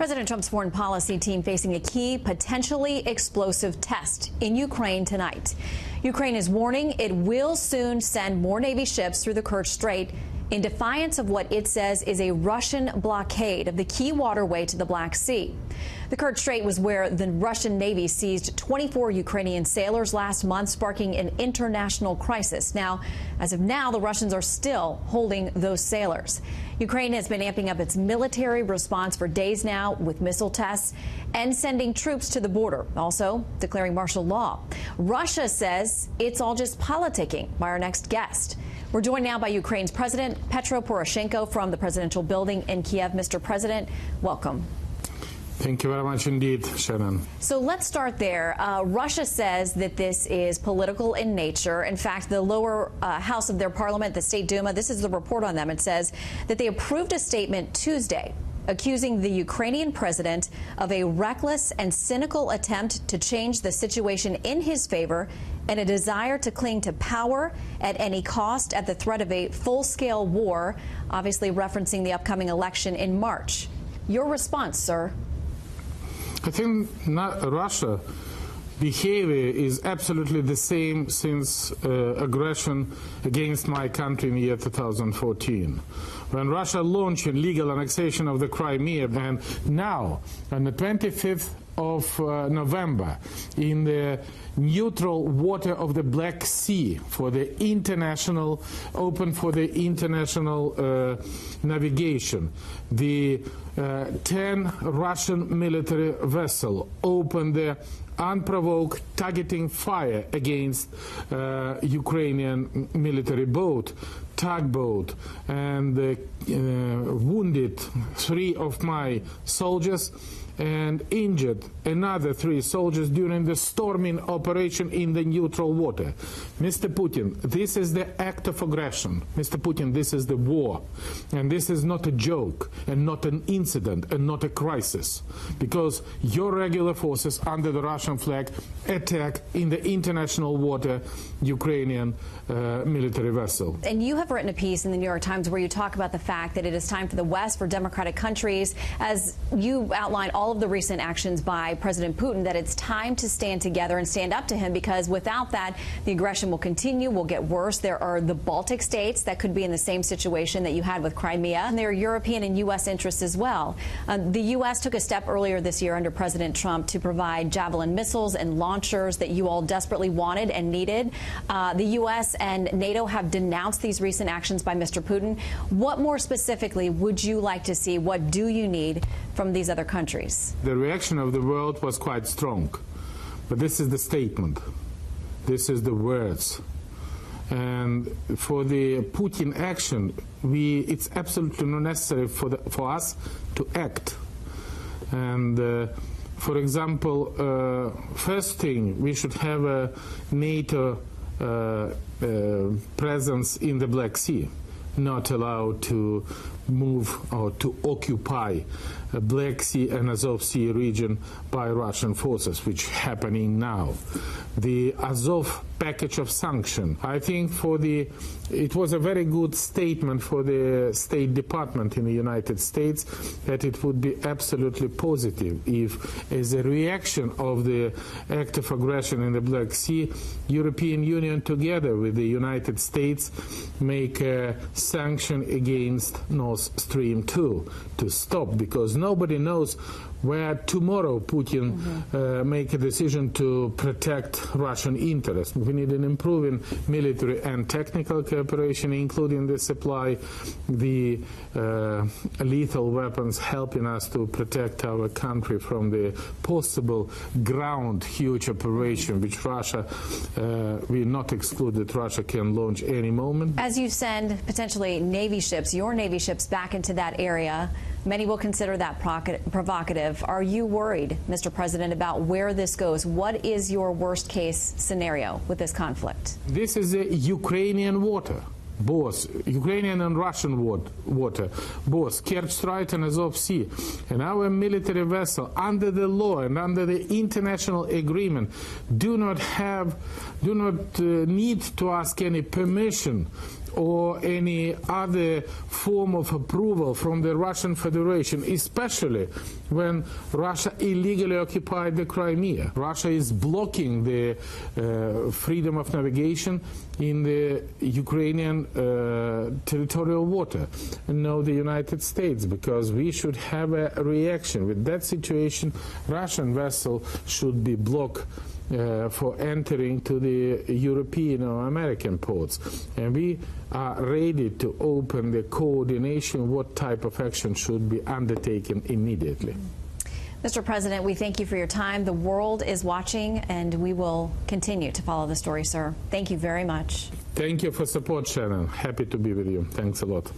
President Trump's foreign policy team facing a key, potentially explosive test in Ukraine tonight. Ukraine is warning it will soon send more Navy ships through the Kerch Strait in defiance of what it says is a Russian blockade of the key waterway to the Black Sea. The Kerch Strait was where the Russian Navy seized 24 Ukrainian sailors last month, sparking an international crisis. Now, as of now, the Russians are still holding those sailors. Ukraine has been amping up its military response for days now with missile tests and sending troops to the border, also declaring martial law. Russia says it's all just politicking by our next guest. We're joined now by Ukraine's President Petro Poroshenko from the presidential building in Kiev. Mr. President, welcome. Thank you very much indeed, Shannon. So let's start there. Russia says that this is political in nature. In fact, the lower house of their parliament, the State Duma, this is the report on them. It says that they approved a statement Tuesday accusing the Ukrainian president of a reckless and cynical attempt to change the situation in his favor and a desire to cling to power at any cost at the threat of a full-scale war, obviously referencing the upcoming election in March. Your response, sir? I think Russia behavior is absolutely the same since aggression against my country in the year 2014. When Russia launched illegal annexation of the Crimea, and now on the 25th of November in the neutral water of the Black Sea for the international, open for the international navigation, the 10 Russian military vessels opened the unprovoked targeting fire against Ukrainian military boat, tugboat, and wounded 3 of my soldiers and injured another 3 soldiers during the storming operation in the neutral water. Mr. Putin, this is the act of aggression. Mr. Putin, this is the war. And this is not a joke and not an incident and not a crisis. Because your regular forces under the Russian flag attack in the international water Ukrainian military vessel. And you have written a piece in the New York Times where you talk about the fact that it is time for the West, for democratic countries, as you outline all of the recent actions by President Putin, that it's time to stand together and stand up to him, because without that, the aggression will continue, will get worse. There are the Baltic states that could be in the same situation that you had with Crimea, and there are European and U.S. interests as well. The U.S. took a step earlier this year under President Trump to provide Javelin missiles and launchers that you all desperately wanted and needed. The U.S. and NATO have denounced these recent actions by Mr. Putin. What more specifically would you like to see? What do you need from these other countries? The reaction of the world was quite strong. But this is the statement. This is the words. And for the Putin action, it's absolutely not necessary for us to act. And for example, first thing, we should have a NATO presence in the Black Sea, not allowed to move or to occupy Black Sea and Azov Sea region by Russian forces, which is happening now. The Azov package of sanction, I think it was a very good statement for the State Department in the United States that it would be absolutely positive if, as a reaction of the act of aggression in the Black Sea, European Union together with the United States make a sanction against Nord Stream 2 to stop, because nobody knows where tomorrow Putin make a decision to protect Russian interests. We need an improving military and technical cooperation, including the supply, the lethal weapons, helping us to protect our country from the possible ground huge operation, which Russia, we not exclude that Russia can launch any moment. As you send potentially Navy ships, your Navy ships back into that area, many will consider that provocative. Are you worried, Mr. President, about where this goes? What is your worst-case scenario with this conflict? This is a Ukrainian water. Both Ukrainian and Russian water, both Kerch Strait and Azov Sea, and our military vessel, under the law and under the international agreement, do not need to ask any permission or any other form of approval from the Russian Federation, especially when Russia illegally occupied the Crimea. Russia is blocking the freedom of navigation in the Ukrainian territorial water, and now the United States, because we should have a reaction. With that situation, Russian vessel should be blocked for entering to the European or American ports. And we are ready to open the coordination what type of action should be undertaken immediately. Mr. President, we thank you for your time. The world is watching, and we will continue to follow the story, sir. Thank you very much. Thank you for support, Shannon. Happy to be with you. Thanks a lot.